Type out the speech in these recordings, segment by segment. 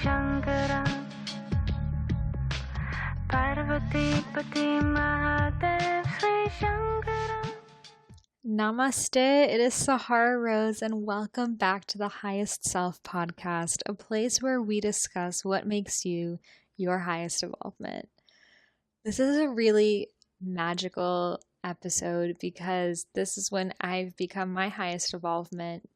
Shankara Parvati Pati Mahadev Sri Shankara. Namaste, it is Sahara Rose, and welcome back to the Highest Self podcast, a place where we discuss what makes you your highest evolvement. This is a really magical episode because this is when I've become my highest evolvement.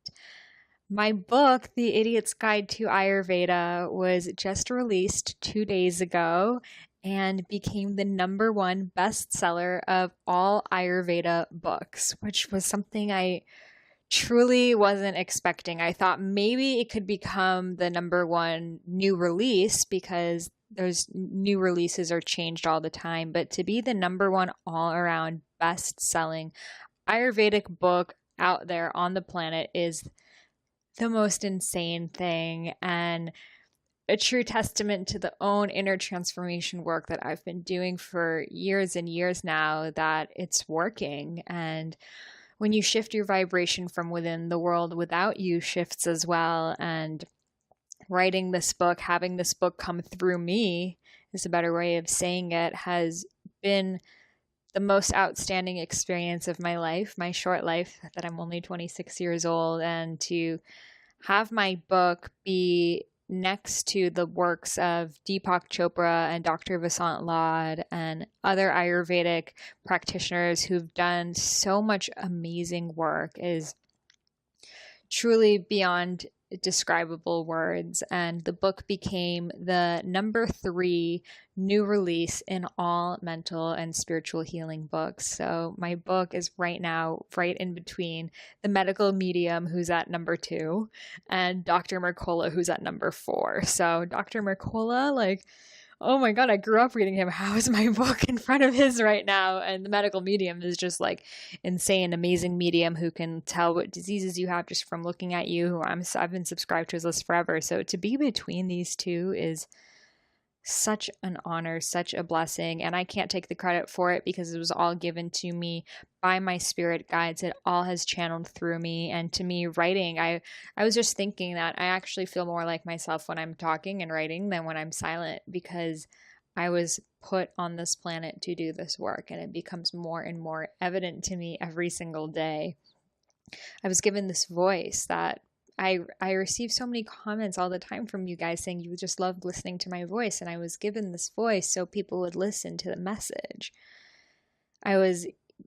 My book, The Idiot's Guide to Ayurveda, was just released 2 days ago and became the #1 bestseller of all Ayurveda books, which was something I truly wasn't expecting. I thought maybe it could become the #1 new release because those new releases are changed all the time, but to be the #1 all around best selling Ayurvedic book out there on the planet is the most insane thing and a true testament to the own inner transformation work that I've been doing for years and years now, that it's working. And when you shift your vibration from within, the world without you shifts as well. And writing this book, having this book come through me is a better way of saying it, has been the most outstanding experience of my life, my short life, that I'm only 26 years old. And to have my book be next to the works of Deepak Chopra and Dr. Vasant Lad and other Ayurvedic practitioners who've done so much amazing work is truly beyond describable words. And the book became the #3 new release in all mental and spiritual healing books. So my book is right now right in between The Medical Medium, who's at #2, and Dr. Mercola, who's at #4. So Dr. Mercola, like, oh my God, I grew up reading him. How is my book in front of his right now? And The Medical Medium is just like insane, amazing medium who can tell what diseases you have just from looking at you. I've been subscribed to his list forever. So to be between these two is such an honor, such a blessing. And I can't take the credit for it because it was all given to me by my spirit guides. It all has channeled through me. And to me, writing, I was just thinking that I actually feel more like myself when I'm talking and writing than when I'm silent, because I was put on this planet to do this work, and it becomes more and more evident to me every single day. I was given this voice that I receive so many comments all the time from you guys saying you just loved listening to my voice, and I was given this voice so people would listen to the message. I was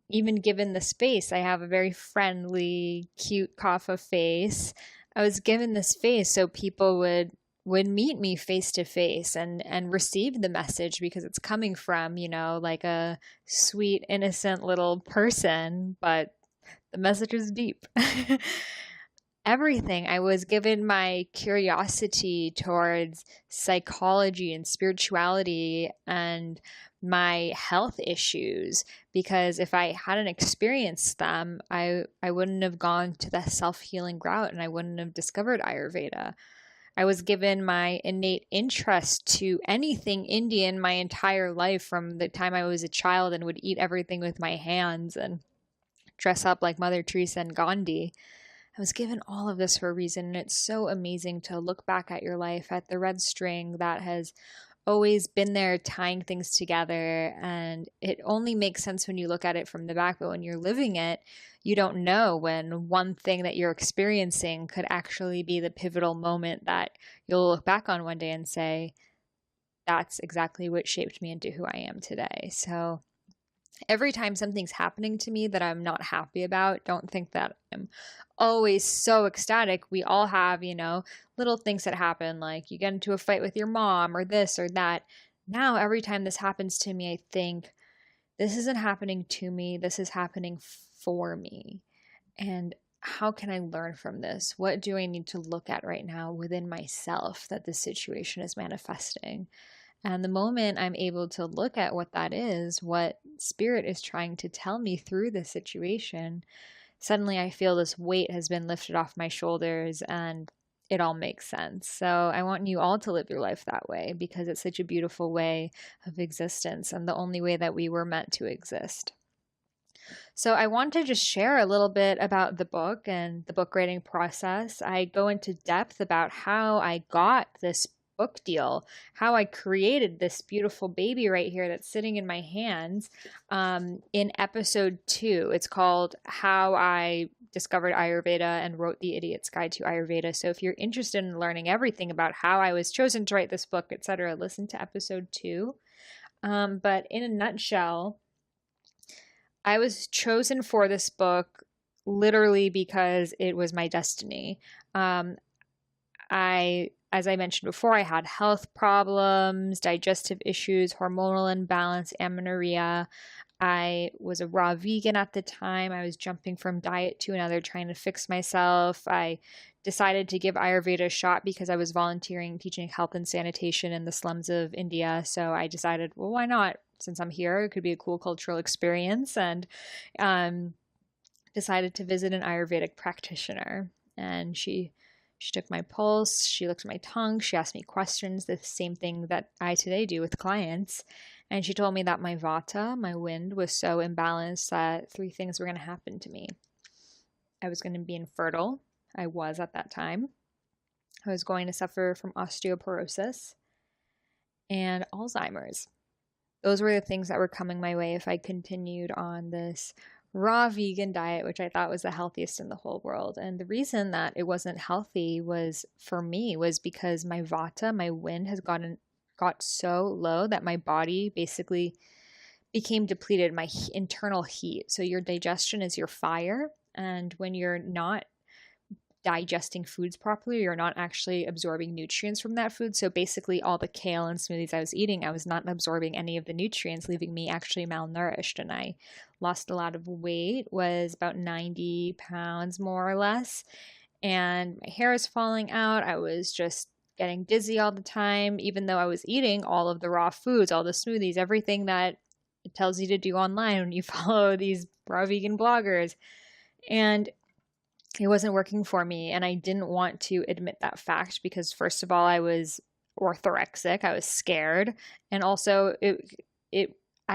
even given the space. I have a very friendly, cute Kapha face. I was given this face so people would meet me face to face and receive the message, because it's coming from, like a sweet, innocent little person, but the message is deep. Everything. I was given my curiosity towards psychology and spirituality and my health issues, because if I hadn't experienced them, I wouldn't have gone to the self-healing route, and I wouldn't have discovered Ayurveda. I was given my innate interest to anything Indian my entire life, from the time I was a child and would eat everything with my hands and dress up like Mother Teresa and Gandhi. I was given all of this for a reason, and it's so amazing to look back at your life, at the red string that has always been there tying things together. And it only makes sense when you look at it from the back, but when you're living it, you don't know when one thing that you're experiencing could actually be the pivotal moment that you'll look back on one day and say, that's exactly what shaped me into who I am today. So every time something's happening to me that I'm not happy about, don't think that I'm always so ecstatic. We all have, little things that happen, like you get into a fight with your mom or this or that. Now, every time this happens to me, I think, this isn't happening to me. This is happening for me. And how can I learn from this? What do I need to look at right now within myself that this situation is manifesting? And the moment I'm able to look at what that is, what spirit is trying to tell me through this situation, suddenly I feel this weight has been lifted off my shoulders and it all makes sense. So I want you all to live your life that way, because it's such a beautiful way of existence and the only way that we were meant to exist. So I want to just share a little bit about the book and the book writing process. I go into depth about how I got this book deal, how I created this beautiful baby right here that's sitting in my hands in episode 2. It's called How I Discovered Ayurveda and Wrote the Idiot's Guide to Ayurveda. So if you're interested in learning everything about how I was chosen to write this book, etc., listen to episode 2. But in a nutshell, I was chosen for this book literally because it was my destiny. As I mentioned before, I had health problems, digestive issues, hormonal imbalance, amenorrhea. I was a raw vegan at the time. I was jumping from diet to another, trying to fix myself. I decided to give Ayurveda a shot because I was volunteering teaching health and sanitation in the slums of India. So I decided, well, why not? Since I'm here, it could be a cool cultural experience, and decided to visit an Ayurvedic practitioner. And she took my pulse, she looked at my tongue, she asked me questions, the same thing that I today do with clients. And she told me that my vata, my wind, was so imbalanced that 3 things were going to happen to me. I was going to be infertile. I was at that time. I was going to suffer from osteoporosis and Alzheimer's. Those were the things that were coming my way if I continued on this raw vegan diet, which I thought was the healthiest in the whole world. And the reason that it wasn't healthy was because my vata, my wind, got so low that my body basically became depleted, my internal heat. So your digestion is your fire, and when you're not digesting foods properly, you're not actually absorbing nutrients from that food. So basically all the kale and smoothies I was eating, I was not absorbing any of the nutrients, leaving me actually malnourished. And I lost a lot of weight, was about 90 pounds more or less. And my hair was falling out. I was just getting dizzy all the time, even though I was eating all of the raw foods, all the smoothies, everything that it tells you to do online when you follow these raw vegan bloggers. And it wasn't working for me, and I didn't want to admit that fact because, first of all, I was orthorexic. I was scared, and also I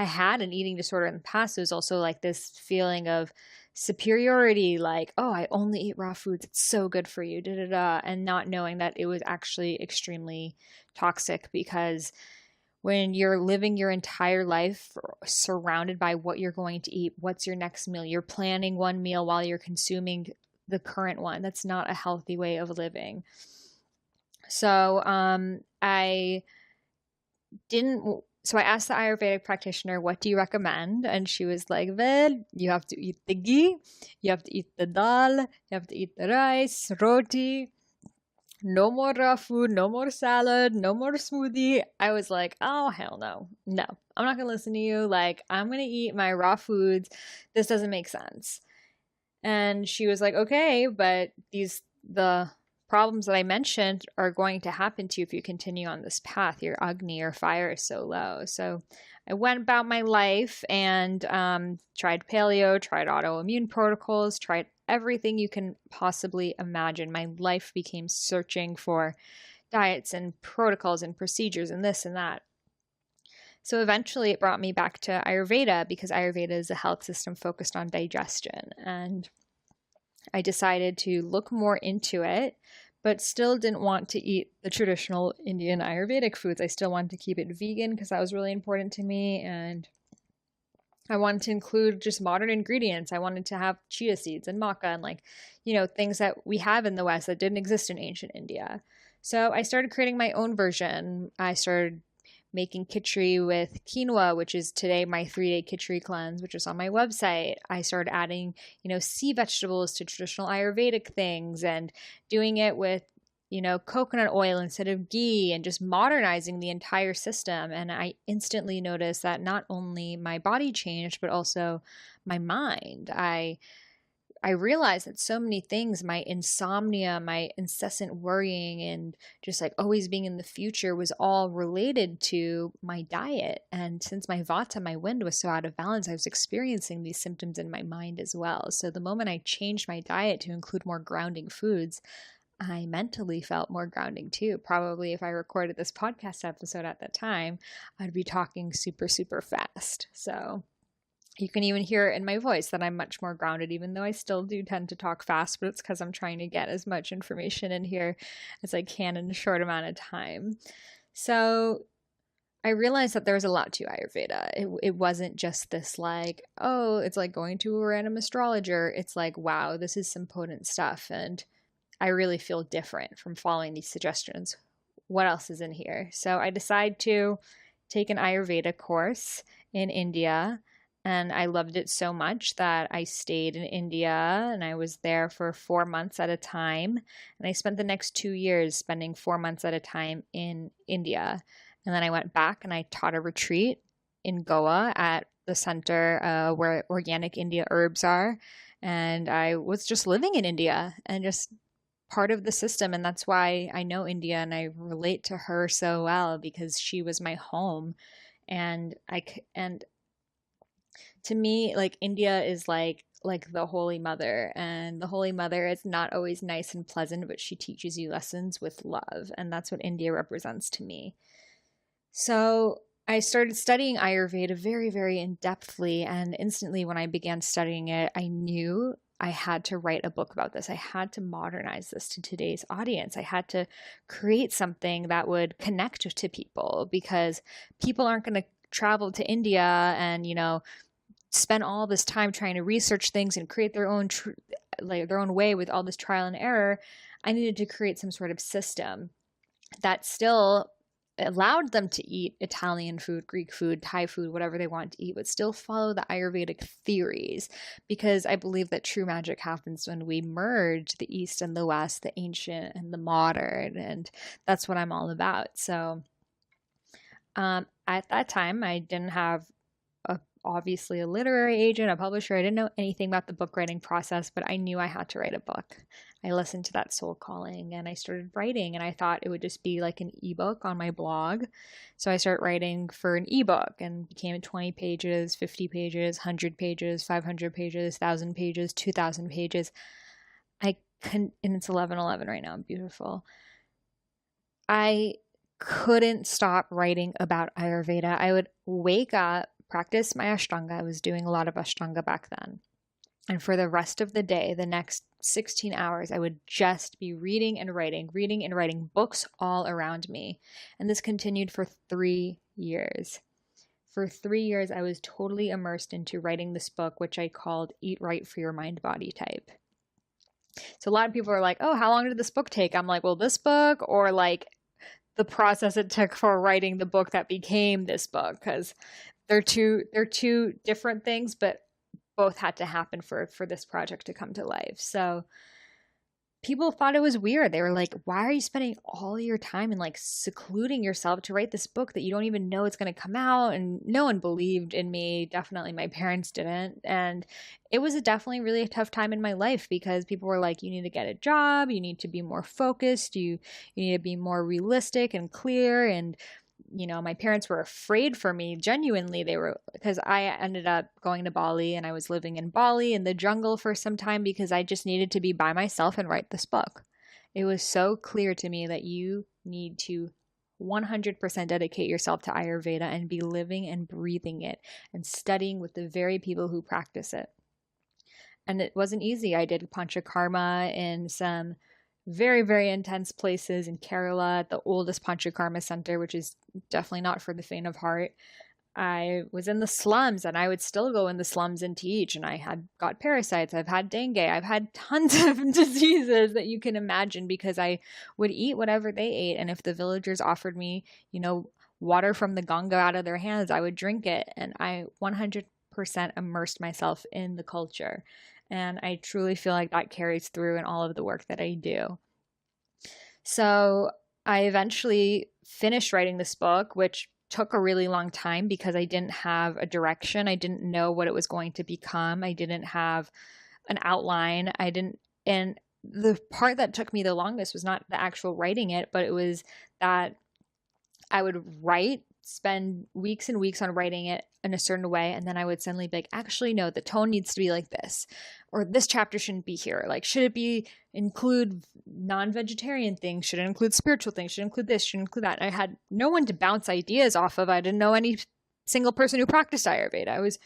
had an eating disorder in the past. It was also like this feeling of superiority, like, oh, I only eat raw foods. It's so good for you, da da da, and not knowing that it was actually extremely toxic because when you're living your entire life surrounded by what you're going to eat, what's your next meal, you're planning one meal while you're consuming the current one. That's not a healthy way of living. So I asked the Ayurvedic practitioner, what do you recommend? And she was like, well, you have to eat the ghee, you have to eat the dal, you have to eat the rice, roti, no more raw food, no more salad, no more smoothie. I was like, oh, hell no. No, I'm not going to listen to you. Like, I'm going to eat my raw foods. This doesn't make sense. And she was like, okay, but the problems that I mentioned are going to happen to you if you continue on this path. Your Agni, your fire is so low. So I went about my life and tried paleo, tried autoimmune protocols, tried everything you can possibly imagine. My life became searching for diets and protocols and procedures and this and that. So eventually it brought me back to Ayurveda because Ayurveda is a health system focused on digestion. And I decided to look more into it, but still didn't want to eat the traditional Indian Ayurvedic foods. I still wanted to keep it vegan because that was really important to me. And I wanted to include just modern ingredients. I wanted to have chia seeds and maca and things that we have in the West that didn't exist in ancient India. So I started creating my own version. I started making khichdi with quinoa, which is today my 3-day khichdi cleanse, which is on my website. I started adding, sea vegetables to traditional Ayurvedic things and doing it with, coconut oil instead of ghee and just modernizing the entire system. And I instantly noticed that not only my body changed, but also my mind. I realized that so many things, my insomnia, my incessant worrying, and just like always being in the future was all related to my diet. And since my vata, my wind was so out of balance, I was experiencing these symptoms in my mind as well. So the moment I changed my diet to include more grounding foods, I mentally felt more grounding too. Probably if I recorded this podcast episode at that time, I'd be talking super, super fast. So You can even hear it in my voice that I'm much more grounded, even though I still do tend to talk fast, but it's because I'm trying to get as much information in here as I can in a short amount of time. So I realized that there was a lot to Ayurveda. It wasn't just this like, oh, it's like going to a random astrologer. It's like, wow, this is some potent stuff. And I really feel different from following these suggestions. What else is in here? So I decided to take an Ayurveda course in India. And I loved it so much that I stayed in India and I was there for 4 months at a time. And I spent the next 2 years spending 4 months at a time in India. And then I went back and I taught a retreat in Goa at the center where organic India herbs are. And I was just living in India and just part of the system. And that's why I know India and I relate to her so well because she was my home. And to me, like India is like the Holy Mother, and the Holy Mother is not always nice and pleasant, but she teaches you lessons with love, and that's what India represents to me. So I started studying Ayurveda very, very in depthly, and instantly when I began studying it, I knew I had to write a book about this. I had to modernize this to today's audience. I had to create something that would connect to people because people aren't going to travel to India and, spend all this time trying to research things and create their own their own way with all this trial and error. I needed to create some sort of system that still allowed them to eat Italian food, Greek food, Thai food, whatever they want to eat, but still follow the Ayurvedic theories, because I believe that true magic happens when we merge the East and the West, the ancient and the modern, and that's what I'm all about. So at that time, I didn't have obviously a literary agent, a publisher. I didn't know anything about the book writing process, but I knew I had to write a book. I listened to that soul calling and I started writing, and I thought it would just be like an ebook on my blog. So I started writing for an ebook and became 20 pages, 50 pages, 100 pages, 500 pages, 1,000 pages, 2,000 pages. And it's 11:11 right now. Beautiful. I couldn't stop writing about Ayurveda. I would wake up, practice my Ashtanga. I was doing a lot of Ashtanga back then. And for the rest of the day, the next 16 hours, I would just be reading and writing books all around me. And this continued for 3 years. For 3 years, I was totally immersed into writing this book, which I called Eat Right for Your Mind Body Type. So a lot of people are like, oh, how long did this book take? I'm like, well, this book or like the process it took for writing the book that became this book, because they're two different things, but both had to happen for this project to come to life. So people thought it was weird. They were like, why are you spending all your time and like secluding yourself to write this book that you don't even know it's going to come out? And no one believed in me. Definitely my parents didn't. And it was definitely really a tough time in my life because people were like, you need to get a job. You need to be more focused. You need to be more realistic and clear. And my parents were afraid for me. Genuinely, they were, because I ended up going to Bali and I was living in Bali in the jungle for some time because I just needed to be by myself and write this book. It was so clear to me that you need to 100% dedicate yourself to Ayurveda and be living and breathing it and studying with the very people who practice it. And it wasn't easy. I did Panchakarma in some very, very intense places in Kerala, the oldest Panchakarma center, which is definitely not for the faint of heart. I was in the slums and I would still go in the slums and teach, and I had got parasites. I've had dengue. I've had tons of diseases that you can imagine because I would eat whatever they ate. And if the villagers offered me, water from the Ganga out of their hands, I would drink it. And I 100% immersed myself in the culture. And I truly feel like that carries through in all of the work that I do. So I eventually finished writing this book, which took a really long time because I didn't have a direction. I didn't know what it was going to become. I didn't have an outline. And the part that took me the longest was not the actual writing it, but it was that I would spend weeks and weeks on writing it in a certain way, and then I would suddenly be like, actually, no, the tone needs to be like this, or this chapter shouldn't be here. Like, should it include non-vegetarian things? Should it include spiritual things? Should it include this? Should it include that? And I had no one to bounce ideas off of. I didn't know any single person who practiced Ayurveda. I was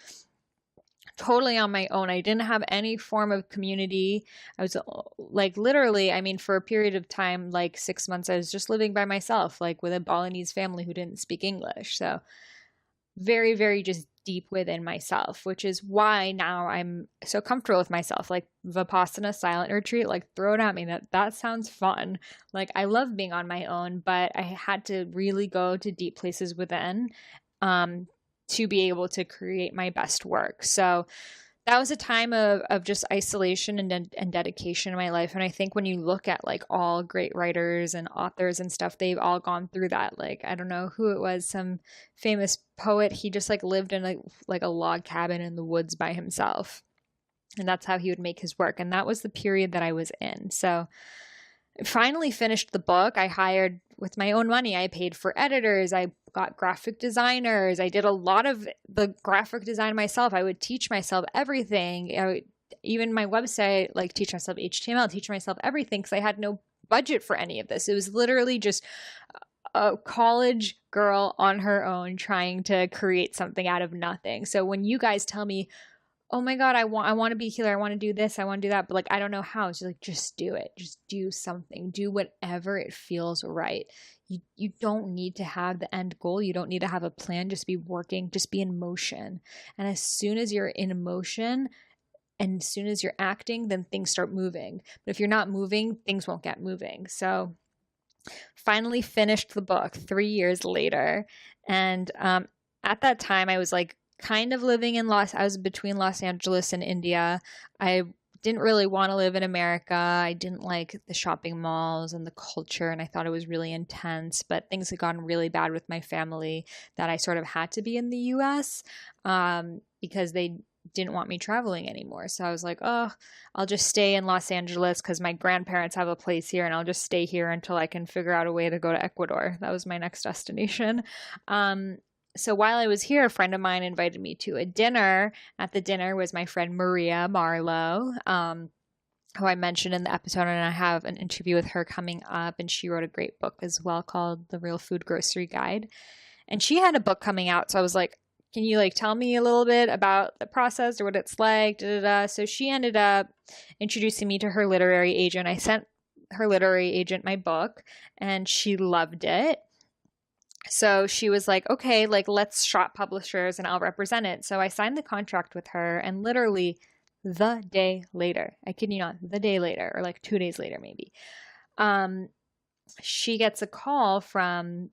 totally on my own. I didn't have any form of community. I was like literally, I mean, for a period of time, like 6 months, I was just living by myself, like with a Balinese family who didn't speak English. So very, very just deep within myself, which is why now I'm so comfortable with myself. Like Vipassana silent retreat, like throw it at me. That sounds fun. Like I love being on my own, but I had to really go to deep places within um, to be able to create my best work. So that was a time of just isolation and dedication in my life. And I think when you look at like all great writers and authors and stuff, they've all gone through that. Like, I don't know who it was, some famous poet, he just like lived in like a log cabin in the woods by himself. And that's how he would make his work. And that was the period that I was in. So I finally finished the book. I hired with my own money. I paid for editors. I got graphic designers. I did a lot of the graphic design myself. I would teach myself everything. Even my website, like teach myself HTML, teach myself everything because I had no budget for any of this. It was literally just a college girl on her own trying to create something out of nothing. So when you guys tell me, oh my God, I want to be a healer. I want to do this. I want to do that. But like, I don't know how. It's like, just do it. Just do something. Do whatever it feels right. You don't need to have the end goal. You don't need to have a plan. Just be working. Just be in motion. And as soon as you're in motion and as soon as you're acting, then things start moving. But if you're not moving, things won't get moving. So finally finished the book 3 years later. And at that time, I was like, kind of living in I was between Los Angeles and India. I didn't really want to live in America. I didn't like the shopping malls and the culture, and I thought it was really intense, but things had gotten really bad with my family that I sort of had to be in the US because they didn't want me traveling anymore. So I was like, oh, I'll just stay in Los Angeles because my grandparents have a place here, and I'll just stay here until I can figure out a way to go to Ecuador. That was my next destination. So while I was here, a friend of mine invited me to a dinner. At the dinner was my friend Maria Marlowe, who I mentioned in the episode, and I have an interview with her coming up, and she wrote a great book as well called The Real Food Grocery Guide. And she had a book coming out, so I was like, can you like tell me a little bit about the process or what it's like? Da, da, da. So she ended up introducing me to her literary agent. I sent her literary agent my book, and she loved it. So she was like, okay, like let's shop publishers and I'll represent it. So I signed the contract with her, and literally the day later, I kid you not, the day later, or like 2 days later maybe, she gets a call from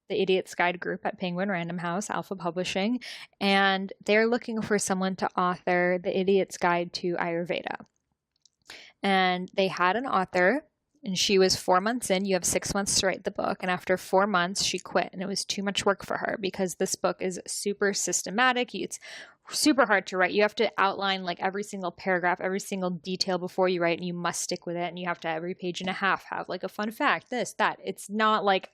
the Idiot's Guide group at Penguin Random House, Alpha Publishing, and they're looking for someone to author the Idiot's Guide to Ayurveda. And they had an author, and she was 4 months in. You have 6 months to write the book. And after 4 months, she quit. And it was too much work for her because this book is super systematic. It's super hard to write. You have to outline like every single paragraph, every single detail before you write, and you must stick with it. And you have to every page and a half have like a fun fact, this, that. It's not like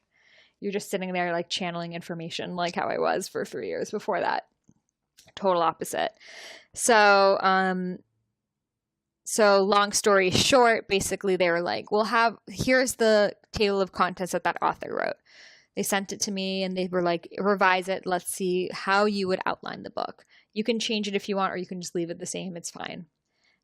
you're just sitting there like channeling information like how I was for 3 years before that. Total opposite. So long story short, basically they were like, here's the table of contents that author wrote. They sent it to me and they were like, revise it. Let's see how you would outline the book. You can change it if you want, or you can just leave it the same. It's fine.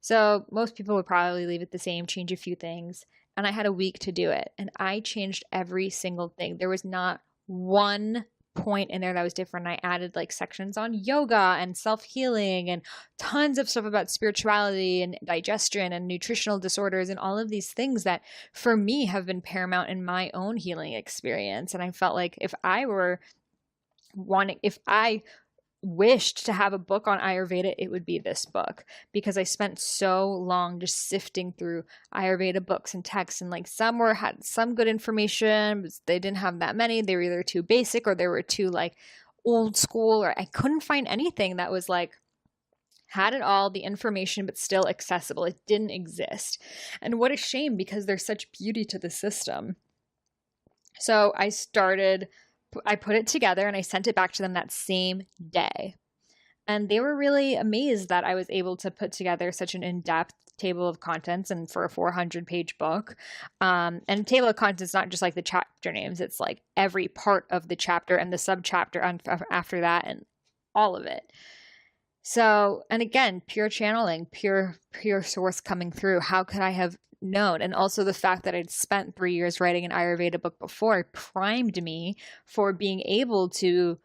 So most people would probably leave it the same, change a few things. And I had a week to do it. And I changed every single thing. There was not one point in there that was different. I added like sections on yoga and self-healing and tons of stuff about spirituality and digestion and nutritional disorders and all of these things that for me have been paramount in my own healing experience. And I felt like if I wished to have a book on Ayurveda, it would be this book, because I spent so long just sifting through Ayurveda books and texts, and like some had some good information, but they didn't have that many. They were either too basic or they were too like old school, or I couldn't find anything that was like had it all, the information, but still accessible. It didn't exist. And what a shame, because there's such beauty to the system. So I put it together and I sent it back to them that same day. And they were really amazed that I was able to put together such an in-depth table of contents, and for a 400-page book. And table of contents, not just like the chapter names, it's like every part of the chapter and the subchapter after that and all of it. So, and again, pure channeling, pure source coming through. How could I have known? And also the fact that I'd spent 3 years writing an Ayurveda book before primed me for being able to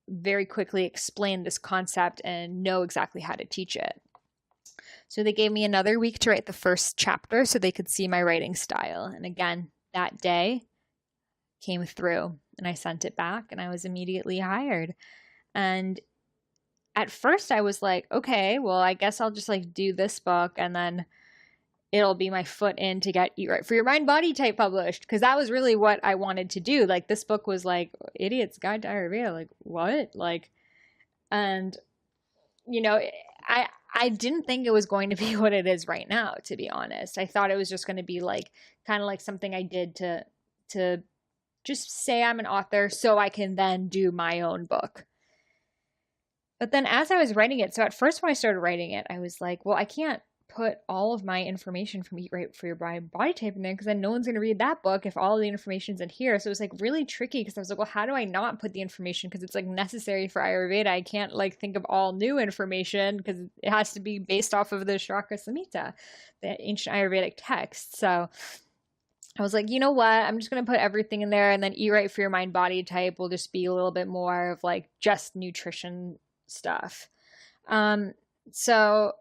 very quickly explain this concept and know exactly how to teach it. So they gave me another week to write the first chapter so they could see my writing style. And again, that day came through and I sent it back and I was immediately hired. And at first I was like, okay, well, I guess I'll just like do this book and then it'll be my foot in to get Eat Right for Your Mind Body Type published. Because that was really what I wanted to do. Like this book was like Idiot's Guide to Ayurveda. Like what? Like, and you know, I didn't think it was going to be what it is right now, to be honest. I thought it was just going to be like kind of like something I did to just say I'm an author so I can then do my own book. But then as I was writing it, so at first when I started writing it, I was like, well, I can't put all of my information from Eat Right for Your Body Type in there because then no one's going to read that book if all of the information's in here. So it was like really tricky because I was like, well, how do I not put the information? Because it's like necessary for Ayurveda. I can't like think of all new information because it has to be based off of the Shraka Samhita, the ancient Ayurvedic text. So I was like, you know what? I'm just going to put everything in there and then Eat Right for Your Mind Body Type will just be a little bit more of like just nutrition stuff. So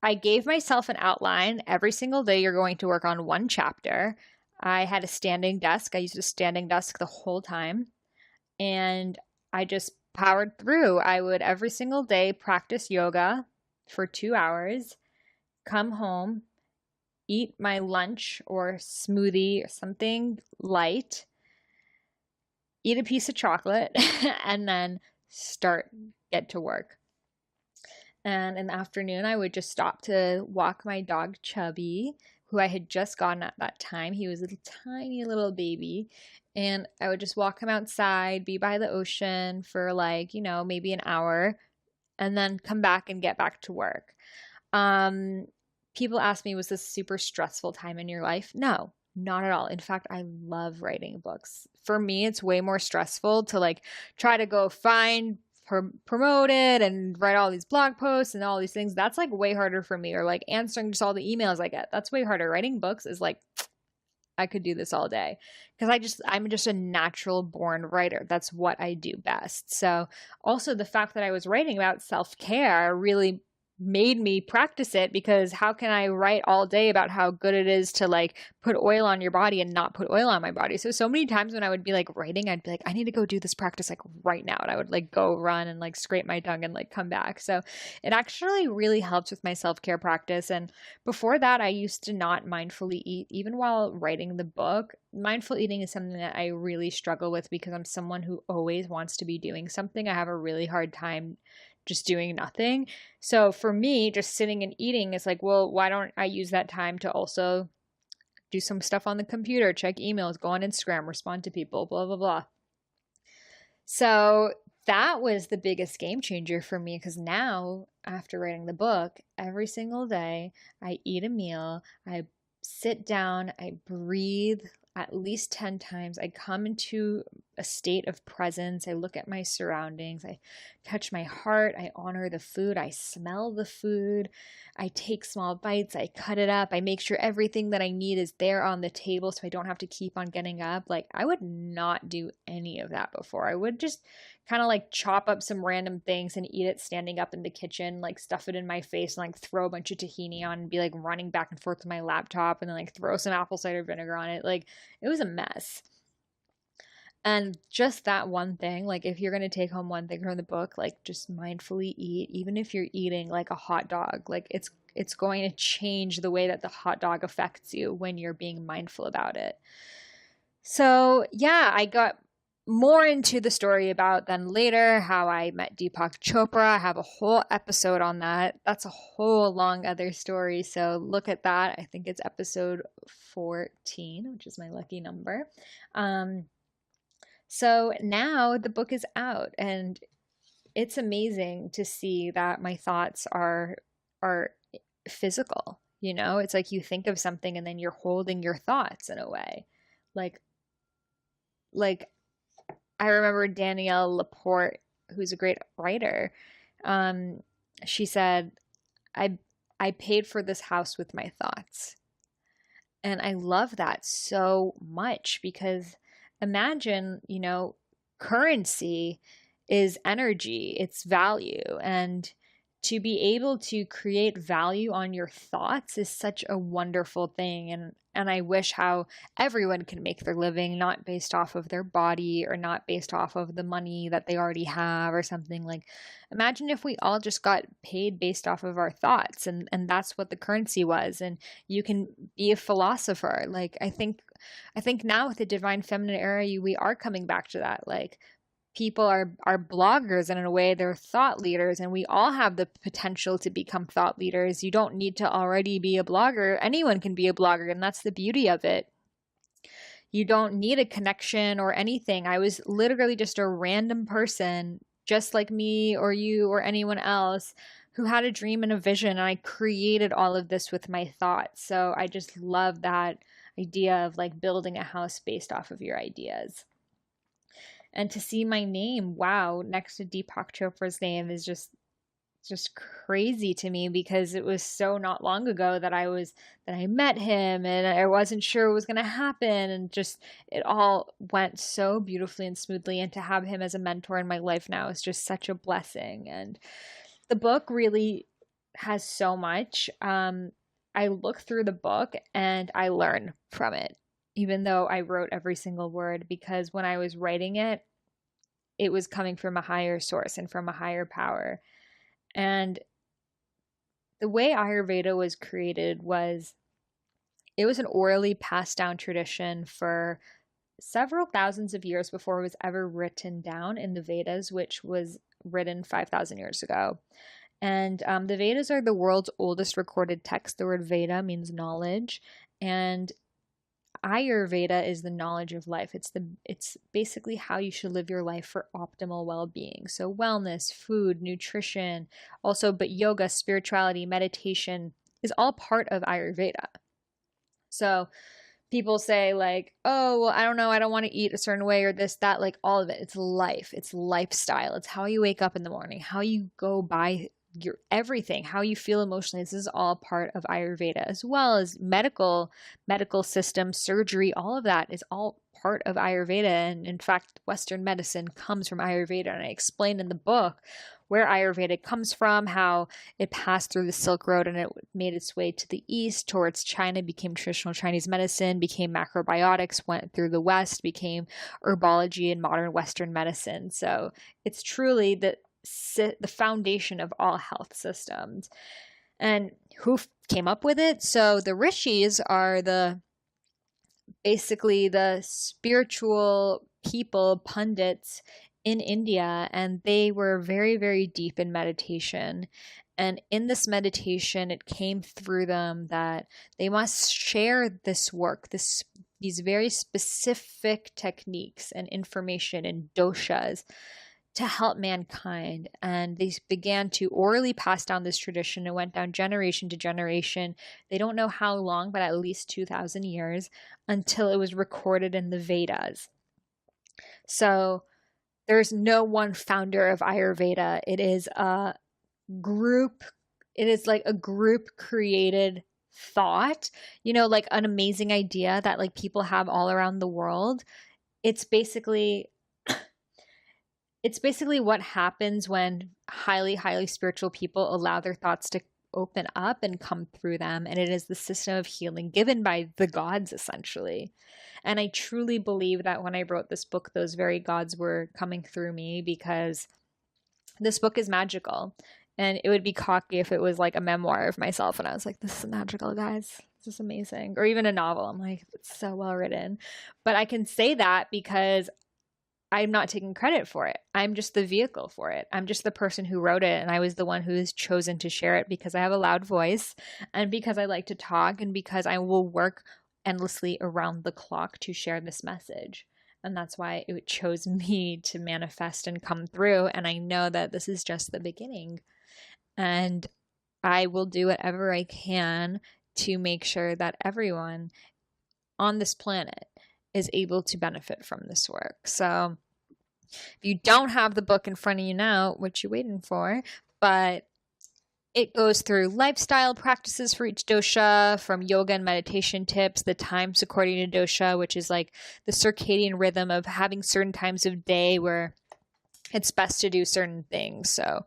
I gave myself an outline. Every single day you're going to work on one chapter. I had a standing desk. I used a standing desk the whole time. And I just powered through. I would every single day practice yoga for 2 hours, come home, eat my lunch or smoothie or something light, eat a piece of chocolate, and then get to work. And in the afternoon, I would just stop to walk my dog Chubby, who I had just gotten at that time. He was a tiny little baby. And I would just walk him outside, be by the ocean for like, maybe an hour, and then come back and get back to work. People ask me, was this a super stressful time in your life? No, not at all. In fact, I love writing books. For me, it's way more stressful to like try to go find, promote it and write all these blog posts and all these things. That's like way harder for me. Or like answering just all the emails I get. That's way harder. Writing books is like, I could do this all day because I'm just a natural born writer. That's what I do best. So also the fact that I was writing about self-care really made me practice it, because how can I write all day about how good it is to like put oil on your body and not put oil on my body? So many times when I would be like writing, I'd be like, I need to go do this practice like right now. And I would like go run and like scrape my tongue and like come back. So it actually really helps with my self-care practice. And before that, I used to not mindfully eat, even while writing the book. Mindful eating is something that I really struggle with because I'm someone who always wants to be doing something. I have a really hard time just doing nothing. So for me, just sitting and eating is like, well, why don't I use that time to also do some stuff on the computer, check emails, go on Instagram, respond to people, blah, blah, blah. So that was the biggest game changer for me, because now after writing the book, every single day I eat a meal, I sit down, I breathe at least 10 times. I come into a state of presence. I look at my surroundings. I touch my heart. I honor the food. I smell the food. I take small bites. I cut it up. I make sure everything that I need is there on the table so I don't have to keep on getting up. Like, I would not do any of that before. I would just kind of like chop up some random things and eat it standing up in the kitchen, like stuff it in my face and like throw a bunch of tahini on and be like running back and forth to my laptop and then like throw some apple cider vinegar on it. Like, it was a mess. And just that one thing, like if you're going to take home one thing from the book, like just mindfully eat, even if you're eating like a hot dog, like it's going to change the way that the hot dog affects you when you're being mindful about it. So yeah, I got more into the story about then later how I met Deepak Chopra. I have a whole episode on that. That's a whole long other story. So look at that. I think it's episode 14, which is my lucky number. So now the book is out, and it's amazing to see that my thoughts are physical. It's like you think of something and then you're holding your thoughts in a way. Like I remember Danielle Laporte, who's a great writer. She said, I I paid for this house with my thoughts. And I love that so much because imagine, currency is energy, it's value. And to be able to create value on your thoughts is such a wonderful thing. And I wish how everyone can make their living not based off of their body or not based off of the money that they already have or something. Like imagine if we all just got paid based off of our thoughts, and that's what the currency was. And you can be a philosopher. Like I think now with the divine feminine era, we are coming back to that. Like people are bloggers, and in a way they're thought leaders, and we all have the potential to become thought leaders. You don't need to already be a blogger. Anyone can be a blogger, and that's the beauty of it. You don't need a connection or anything. I was literally just a random person, just like me or you or anyone else, who had a dream and a vision, and I created all of this with my thoughts. So I just love that idea of like building a house based off of your ideas. And to see my name, wow, next to Deepak Chopra's name is just crazy to me, because it was so not long ago that I met him, and I wasn't sure what was going to happen, and just it all went so beautifully and smoothly, and to have him as a mentor in my life now is just such a blessing. And the book really has so much. I look through the book and I learn from it, even though I wrote every single word, because when I was writing it, it was coming from a higher source and from a higher power. And the way Ayurveda was created was, it was an orally passed down tradition for several thousands of years before it was ever written down in the Vedas, which was written 5,000 years ago. And the Vedas are the world's oldest recorded text. The word Veda means knowledge, and Ayurveda is the knowledge of life. It's basically how you should live your life for optimal well-being. So wellness, food, nutrition, also, but yoga, spirituality, meditation is all part of Ayurveda. So people say like, oh, well, I don't know, I don't want to eat a certain way or this, that, like all of it. It's life, it's lifestyle. It's how you wake up in the morning, how you go by your everything, how you feel emotionally. This is all part of Ayurveda, as well as medical system, surgery, all of that is all part of Ayurveda. And in fact, Western medicine comes from Ayurveda. And I explained in the book where Ayurveda comes from, how it passed through the Silk Road and it made its way to the east towards China, became traditional Chinese medicine, became macrobiotics, went through the West, became herbology and modern Western medicine. So it's truly the foundation of all health systems. And who came up with it? So the rishis are basically the spiritual people, pundits in India, and they were very, very deep in meditation. And in this meditation, it came through them that they must share this work, these very specific techniques and information and doshas to help mankind. And they began to orally pass down this tradition. It went down generation to generation. They don't know how long, but at least 2,000 years, until it was recorded in the Vedas. So there's no one founder of Ayurveda. It is a group. It is like a group created thought, like an amazing idea that like people have all around the world. It's basically what happens when highly, highly spiritual people allow their thoughts to open up and come through them. And it is the system of healing given by the gods, essentially. And I truly believe that when I wrote this book, those very gods were coming through me, because this book is magical. And it would be cocky if it was like a memoir of myself and I was like, this is magical, guys. This is amazing. Or even a novel. I'm like, it's so well written. But I can say that because I'm not taking credit for it. I'm just the vehicle for it. I'm just the person who wrote it, and I was the one who has chosen to share it because I have a loud voice, and because I like to talk, and because I will work endlessly around the clock to share this message. And that's why it chose me to manifest and come through. And I know that this is just the beginning. And I will do whatever I can to make sure that everyone on this planet is able to benefit from this work. So if you don't have the book in front of you now, what you waiting for? but it goes through lifestyle practices for each dosha, from yoga and meditation tips, the times according to dosha, which is like the circadian rhythm of having certain times of day where it's best to do certain things. So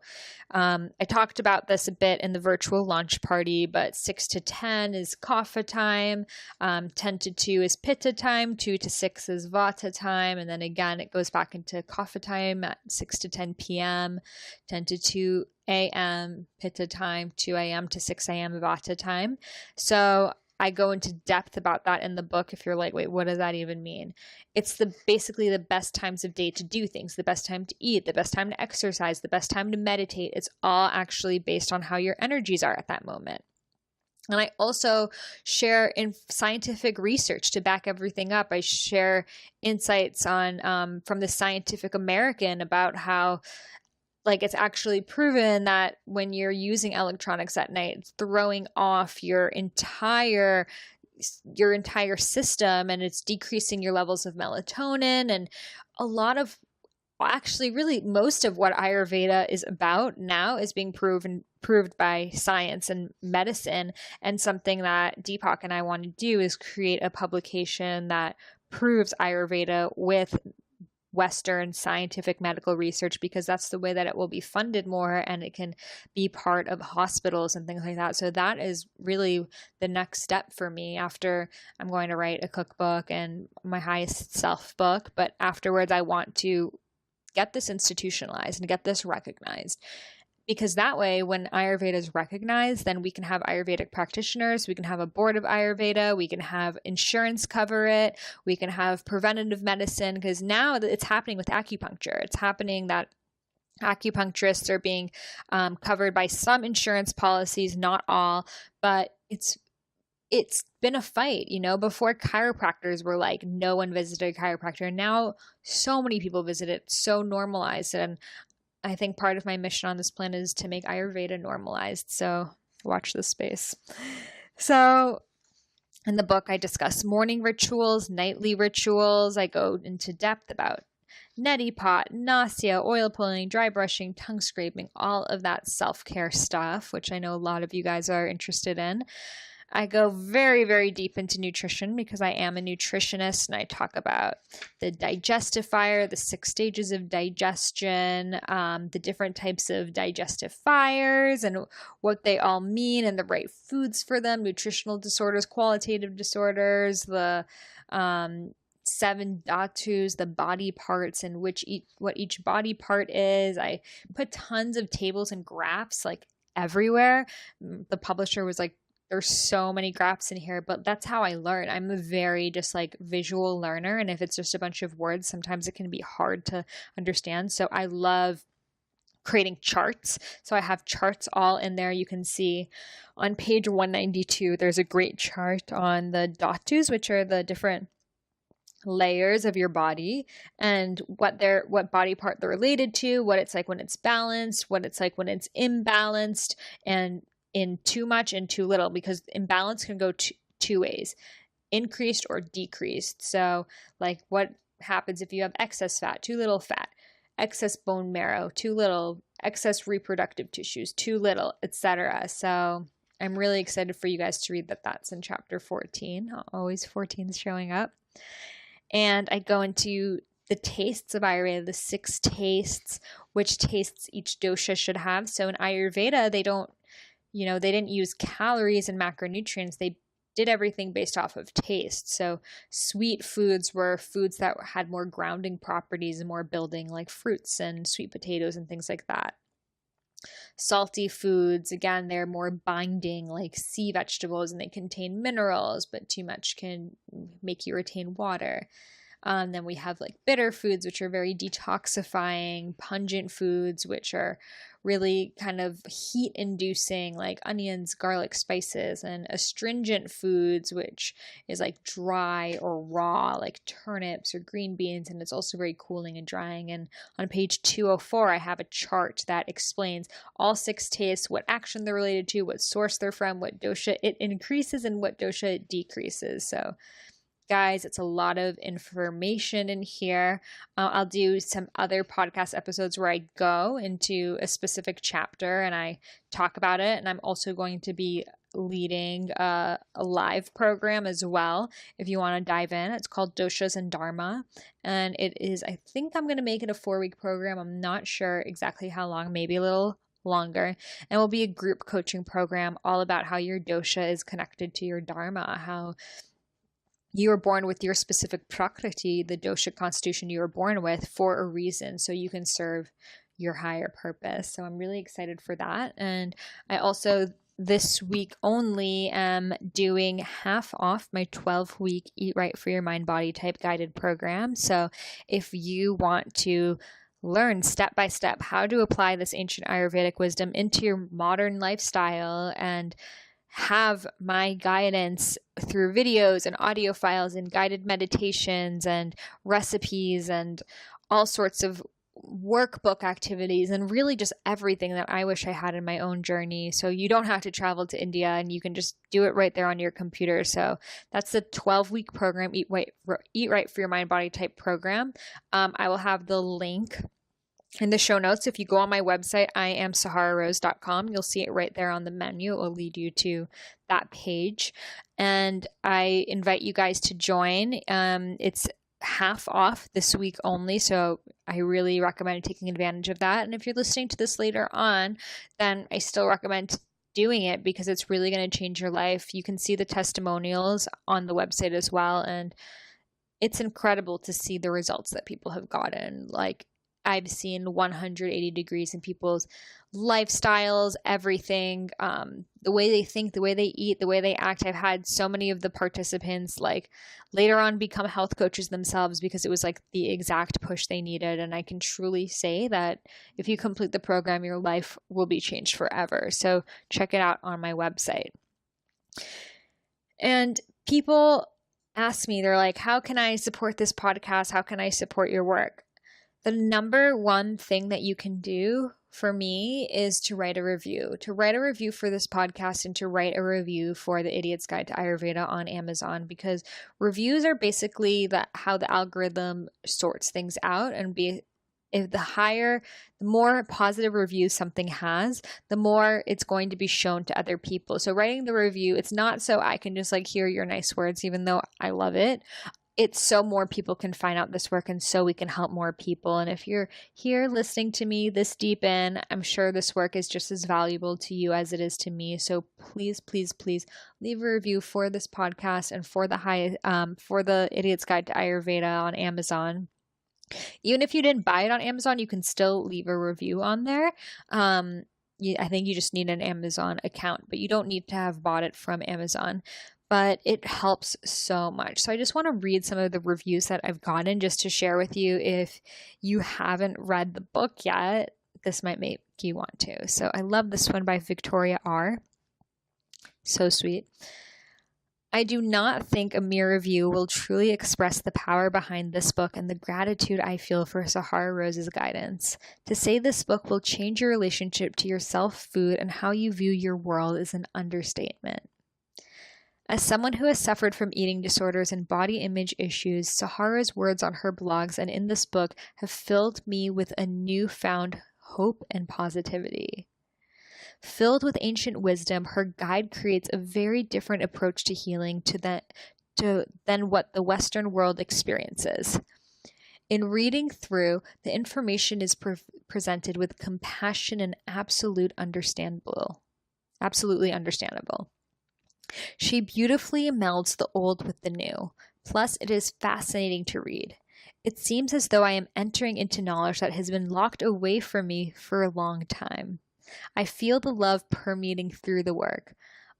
I talked about this a bit in the virtual launch party, but 6 to 10 is kapha time, 10 to 2 is pitta time, 2 to 6 is vata time, and then again it goes back into kapha time at 6 to 10 p.m., 10 to 2 a.m. pitta time, 2 a.m. to 6 a.m. vata time. So I go into depth about that in the book. If you're like, wait, what does that even mean? It's basically the best times of day to do things, the best time to eat, the best time to exercise, the best time to meditate. It's all actually based on how your energies are at that moment. And I also share in scientific research to back everything up. I share insights on from the Scientific American about how it's actually proven that when you're using electronics at night, it's throwing off your entire system, and it's decreasing your levels of melatonin. And a lot of, actually really most of what Ayurveda is about now is being proved by science and medicine. And something that Deepak and I want to do is create a publication that proves Ayurveda with Western scientific medical research, because that's the way that it will be funded more, and it can be part of hospitals and things like that. So that is really the next step for me. After, I'm going to write a cookbook and my highest self book, but afterwards I want to get this institutionalized and get this recognized. Because that way, when Ayurveda is recognized, then we can have Ayurvedic practitioners, we can have a board of Ayurveda, we can have insurance cover it, we can have preventative medicine, because now it's happening with acupuncture. It's happening that acupuncturists are being covered by some insurance policies, not all, but it's been a fight, before chiropractors were like, no one visited a chiropractor. Now so many people visit it, so normalized. And I think part of my mission on this planet is to make Ayurveda normalized. So watch this space. So in the book, I discuss morning rituals, nightly rituals. I go into depth about neti pot, nasya, oil pulling, dry brushing, tongue scraping, all of that self-care stuff, which I know a lot of you guys are interested in. I go very, very deep into nutrition because I am a nutritionist, and I talk about the digestive fire, the 6 stages of digestion, the different types of digestive fires and what they all mean, and the right foods for them, nutritional disorders, qualitative disorders, the 7 dhatus, the body parts, and what each body part is. I put tons of tables and graphs everywhere. The publisher was like, there's so many graphs in here, but that's how I learn. I'm a very just visual learner. And if it's just a bunch of words, sometimes it can be hard to understand. So I love creating charts. So I have charts all in there. You can see on page 192, there's a great chart on the dhatus, which are the different layers of your body, and what body part they're related to, what it's like when it's balanced, what it's like when it's imbalanced, and in too much and too little, because imbalance can go two ways, increased or decreased. So what happens if you have excess fat, too little fat, excess bone marrow, too little, excess reproductive tissues, too little, etc. So I'm really excited for you guys to read that. That's in chapter 14. Always 14 is showing up. And I go into the tastes of Ayurveda, the 6 tastes, which tastes each dosha should have. So in Ayurveda, they didn't use calories and macronutrients. They did everything based off of taste. So sweet foods were foods that had more grounding properties and more building, like fruits and sweet potatoes and things like that. Salty foods, again, they're more binding, like sea vegetables, and they contain minerals, but too much can make you retain water. Then we have bitter foods, which are very detoxifying, pungent foods, which are really kind of heat inducing, like onions, garlic, spices, and astringent foods, which is dry or raw, like turnips or green beans. And it's also very cooling and drying. And on page 204, I have a chart that explains all 6 tastes, what action they're related to, what source they're from, what dosha it increases, and what dosha it decreases. So guys. It's a lot of information in here. I'll do some other podcast episodes where I go into a specific chapter and I talk about it. And I'm also going to be leading a live program as well. If you want to dive in, it's called Doshas and Dharma. And it is, I think I'm going to make it a 4-week program. I'm not sure exactly how long, maybe a little longer, and it will be a group coaching program all about how your dosha is connected to your dharma, how you were born with your specific prakriti, the dosha constitution you were born with, for a reason, so you can serve your higher purpose. So I'm really excited for that. And I also this week only am doing half off my 12-week Eat Right for Your Mind Body Type guided program. So if you want to learn step by step how to apply this ancient Ayurvedic wisdom into your modern lifestyle and have my guidance through videos and audio files and guided meditations and recipes and all sorts of workbook activities and really just everything that I wish I had in my own journey. So you don't have to travel to India and you can just do it right there on your computer. So that's the 12-week program, Eat Right for Your Mind Body Type program. I will have the link in the show notes. If you go on my website, iamsahararose.com, you'll see it right there on the menu. It will lead you to that page. And I invite you guys to join. It's half off this week only, so I really recommend taking advantage of that. And if you're listening to this later on, then I still recommend doing it because it's really going to change your life. You can see the testimonials on the website as well, and it's incredible to see the results that people have gotten. Like, I've seen 180 degrees in people's lifestyles, everything, the way they think, the way they eat, the way they act. I've had so many of the participants like later on become health coaches themselves because it was like the exact push they needed. And I can truly say that if you complete the program, your life will be changed forever. So check it out on my website. And people ask me, they're like, how can I support this podcast? How can I support your work? The number one thing that you can do for me is to write a review for this podcast and to write a review for the Idiot's Guide to Ayurveda on Amazon, because reviews are basically how the algorithm sorts things out. And if the more positive reviews something has, the more it's going to be shown to other people. So writing the review, it's not so I can just like hear your nice words, even though I love it. It's so more people can find out this work and so we can help more people. And if you're here listening to me this deep in, I'm sure this work is just as valuable to you as it is to me. So please, please, please leave a review for this podcast and for the Idiot's Guide to Ayurveda on Amazon. Even if you didn't buy it on Amazon, you can still leave a review on there. I think you just need an Amazon account, but you don't need to have bought it from Amazon. But it helps so much. So I just want to read some of the reviews that I've gotten just to share with you. If you haven't read the book yet, this might make you want to. So I love this one by Victoria R. So sweet. I do not think a mere review will truly express the power behind this book and the gratitude I feel for Sahara Rose's guidance. To say this book will change your relationship to yourself, food, and how you view your world is an understatement. As someone who has suffered from eating disorders and body image issues, Sahara's words on her blogs and in this book have filled me with a newfound hope and positivity. Filled with ancient wisdom, her guide creates a very different approach to healing than what the Western world experiences. In reading through, the information is presented with compassion and absolutely understandable. She beautifully melds the old with the new. Plus, it is fascinating to read. It seems as though I am entering into knowledge that has been locked away from me for a long time. I feel the love permeating through the work.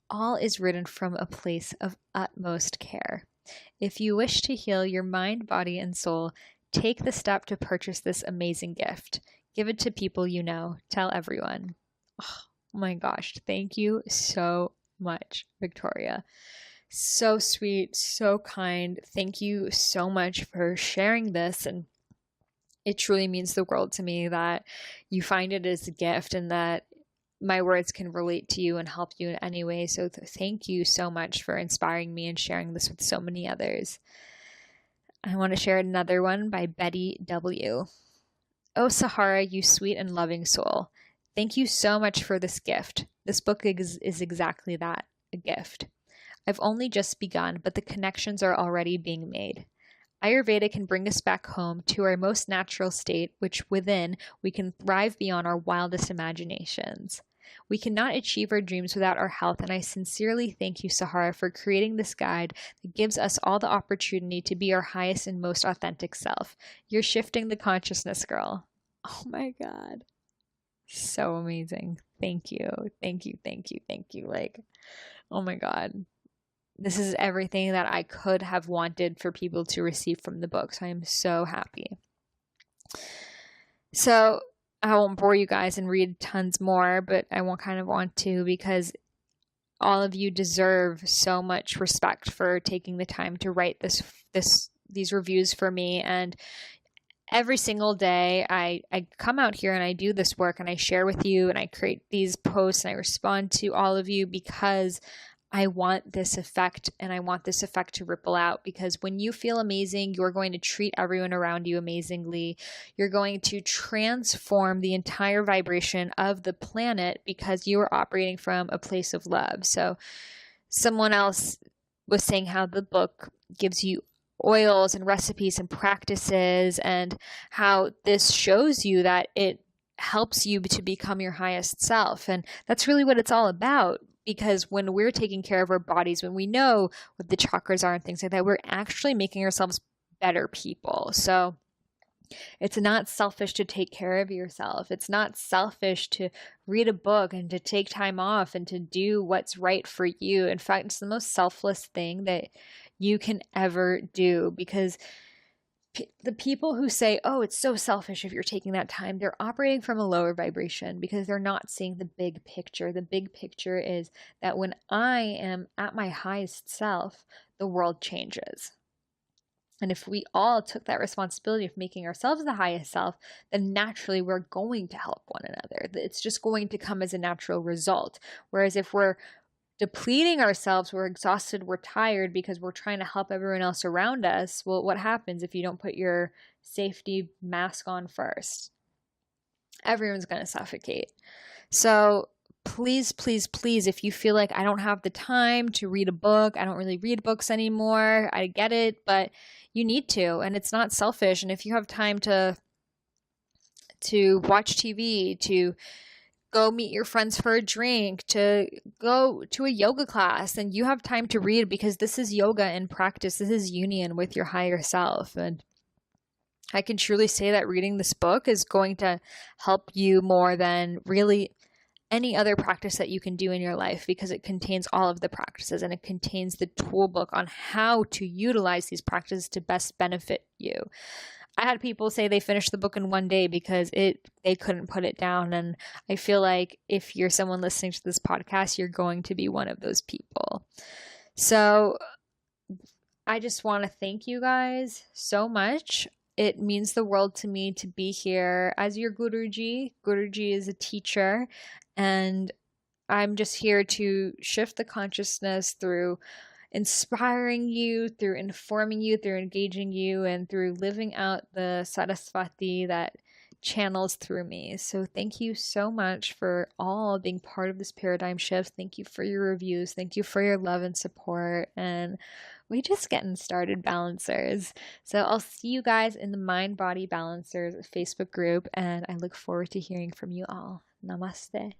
All is written from a place of utmost care. If you wish to heal your mind, body, and soul, take the step to purchase this amazing gift. Give it to people you know. Tell everyone. Oh my gosh, thank you so much, Victoria. So sweet, so kind. Thank you so much for sharing this, and it truly means the world to me that you find it as a gift and that my words can relate to you and help you in any way. So thank you so much for inspiring me and sharing this with so many others. I want to share another one by Betty W. Oh, Sahara, you sweet and loving soul. Thank you so much for this gift. This book is exactly that, a gift. I've only just begun, but the connections are already being made. Ayurveda can bring us back home to our most natural state, which within we can thrive beyond our wildest imaginations. We cannot achieve our dreams without our health, and I sincerely thank you, Sahara, for creating this guide that gives us all the opportunity to be our highest and most authentic self. You're shifting the consciousness, girl. Oh my God. So amazing. Thank you. Thank you. Thank you. Thank you. Like, oh my God. This is everything that I could have wanted for people to receive from the book. So I am so happy. So I won't bore you guys and read tons more, but I won't kind of want to, because all of you deserve so much respect for taking the time to write these reviews for me. And every single day I come out here and I do this work and I share with you and I create these posts and I respond to all of you because I want this effect, and I want this effect to ripple out, because when you feel amazing, you're going to treat everyone around you amazingly. You're going to transform the entire vibration of the planet because you are operating from a place of love. So someone else was saying how the book gives you oils and recipes and practices, and how this shows you that it helps you to become your highest self. And that's really what it's all about. Because when we're taking care of our bodies, when we know what the chakras are and things like that, we're actually making ourselves better people. So it's not selfish to take care of yourself. It's not selfish to read a book and to take time off and to do what's right for you. In fact, it's the most selfless thing that you can ever do, because the people who say, oh, it's so selfish if you're taking that time, they're operating from a lower vibration because they're not seeing the big picture. The big picture is that when I am at my highest self, the world changes. And if we all took that responsibility of making ourselves the highest self, then naturally we're going to help one another. It's just going to come as a natural result. Whereas if we're depleting ourselves, we're exhausted, we're tired because we're trying to help everyone else around us, well, what happens if you don't put your safety mask on first? Everyone's going to suffocate. So please, please, please, if you feel like I don't have the time to read a book, I don't really read books anymore, I get it, but you need to, and it's not selfish. And if you have time to watch TV, to go meet your friends for a drink, to go to a yoga class, and you have time to read, because this is yoga in practice. This is union with your higher self. And I can truly say that reading this book is going to help you more than really any other practice that you can do in your life, because it contains all of the practices and it contains the tool book on how to utilize these practices to best benefit you. I had people say they finished the book in one day because they couldn't put it down. And I feel like if you're someone listening to this podcast, you're going to be one of those people. So I just want to thank you guys so much. It means the world to me to be here as your Guruji. Guruji is a teacher, and I'm just here to shift the consciousness through inspiring you, through informing you, through engaging you, and through living out the Saraswati that channels through me. So thank you so much for all being part of this paradigm shift. Thank you for your reviews. Thank you for your love and support. And we just getting started, balancers. So I'll see you guys in the Mind Body Balancers Facebook group, and I look forward to hearing from you all. Namaste.